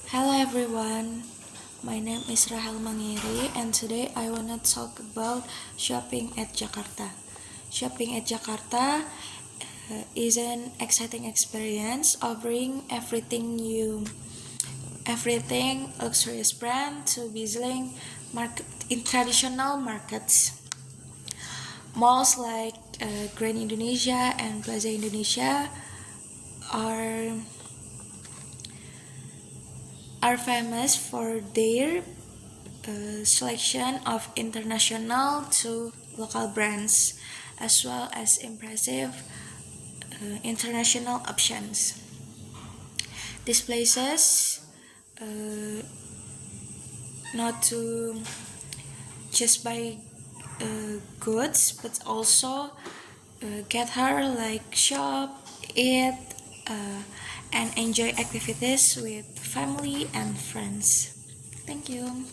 Hello everyone, my name is Rahel Mangiri and today I wanna talk about shopping at Jakarta. Shopping at Jakarta is an exciting experience offering everything luxurious brand to bustling market in traditional markets. Malls like Grand Indonesia and Plaza Indonesia are are famous for their selection of international to local brands, as well as impressive international options. These places uh, not to just buy goods, but also get her like shop, eat, uh, and enjoy activities with family and friends. Thank you.